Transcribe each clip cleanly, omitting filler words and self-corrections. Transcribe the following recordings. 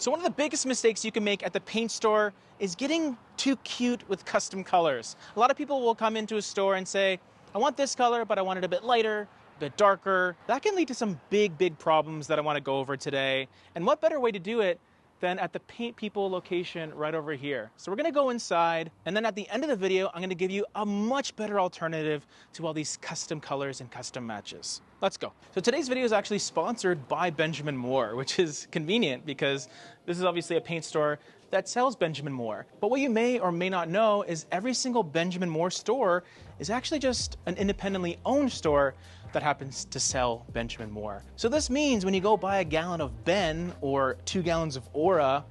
So one of the biggest mistakes you can make at the paint store is getting too cute with custom colors. A lot of people will come into a store and say, I want this color, but I want it a bit lighter, a bit darker. That can lead to some big problems that I want to go over today. And what better way to do it than at the Paint People location right over here. So we're gonna go inside, and then at the end of the video, I'm gonna give you a much better alternative to all these custom colors and custom matches. Let's go. So today's video is actually sponsored by Benjamin Moore, which is convenient because this is obviously a paint store that sells Benjamin Moore. But what you may or may not know is every single Benjamin Moore store is actually just an independently owned store that happens to sell Benjamin Moore. So this means when you go buy a gallon of Ben or 2 gallons of Aura,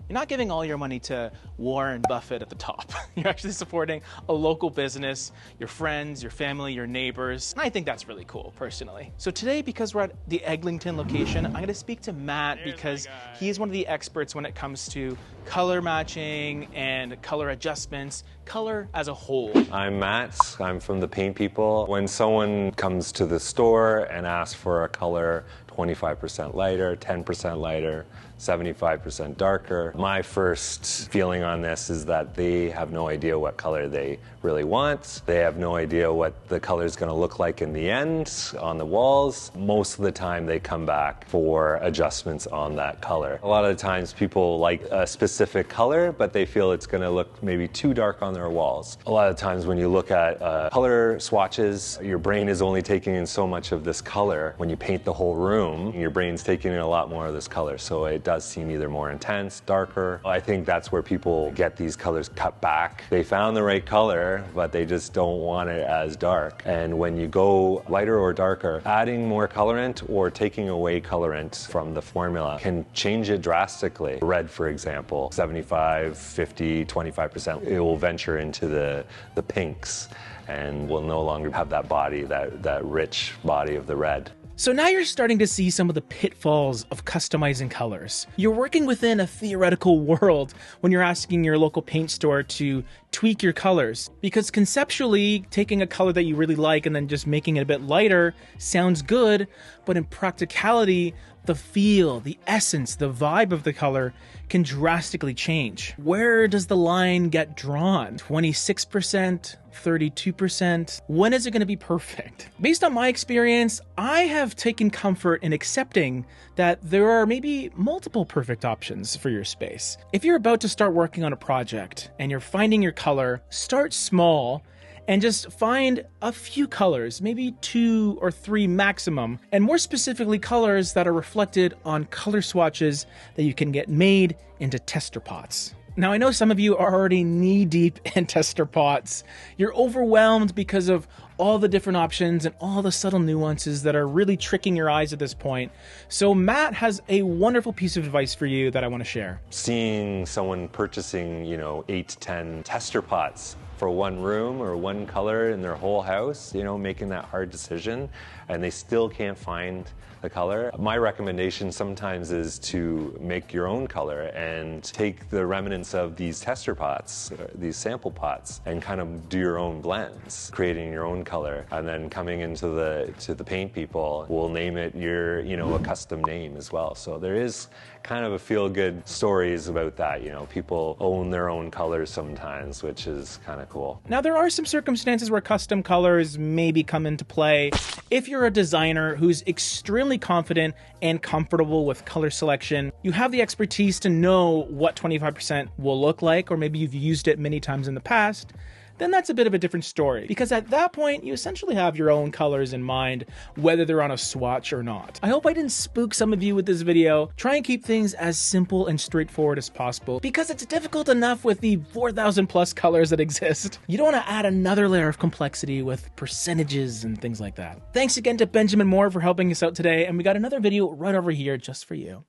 you're not giving all your money to Warren Buffett at the top. You're actually supporting a local business, your friends, your family, your neighbors. And I think that's really cool, personally. So today, because we're at the Eglinton location, I'm gonna speak to Matt because he is one of the experts when it comes to color matching and color adjustments, color as a whole. I'm Matt, I'm from the Paint People. When someone comes to the store and asks for a color 25% lighter, 10% lighter, 75% darker. My first feeling on this is that they have no idea what color they really want. They have no idea what the color is going to look like in the end on the walls. Most of the time they come back for adjustments on that color. A lot of the times people like a specific color, but they feel it's going to look maybe too dark on their walls. A lot of times when you look at color swatches, your brain is only taking in so much of this color. When you paint the whole room, your brain's taking in a lot more of this color. So it does seem either more intense, darker. I think that's where people get these colors cut back. They found the right color, but they just don't want it as dark. And when you go lighter or darker, adding more colorant or taking away colorant from the formula can change it drastically. Red, for example, 75, 50, 25%, it will venture into the pinks and will no longer have that body, that rich body of the red. So now you're starting to see some of the pitfalls of customizing colors. You're working within a theoretical world when you're asking your local paint store to tweak your colors. Because conceptually, taking a color that you really like and then just making it a bit lighter sounds good, but in practicality, the feel, the essence, the vibe of the color can drastically change. Where does the line get drawn? 26%? 32%? When is it going to be perfect? Based on my experience, I have taken comfort in accepting that there are maybe multiple perfect options for your space. If you're about to start working on a project and you're finding your color, start small and just find a few colors, maybe 2 or 3 maximum, and more specifically colors that are reflected on color swatches that you can get made into tester pots. Now, I know some of you are already knee-deep in tester pots. You're overwhelmed because of all the different options and all the subtle nuances that are really tricking your eyes at this point. So Matt has a wonderful piece of advice for you that I want to share. Seeing someone purchasing, 8 to 10 tester pots for one room or one color in their whole house, making that hard decision, and they still can't find the color. My recommendation sometimes is to make your own color and take the remnants of these tester pots, these sample pots, and kind of do your own blends, creating your own color, and then coming into the Paint People, we'll name it your, a custom name as well. So there is kind of a feel-good stories about that. People own their own colors sometimes, which is kind of cool. Now, there are some circumstances where custom colors maybe come into play. If you're a designer who's extremely confident and comfortable with color selection, you have the expertise to know what 25% will look like, or maybe you've used it many times in the past, then that's a bit of a different story. Because at that point, you essentially have your own colors in mind, whether they're on a swatch or not. I hope I didn't spook some of you with this video. Try and keep things as simple and straightforward as possible, because it's difficult enough with the 4,000 plus colors that exist. You don't want to add another layer of complexity with percentages and things like that. Thanks again to Benjamin Moore for helping us out today, and we got another video right over here just for you.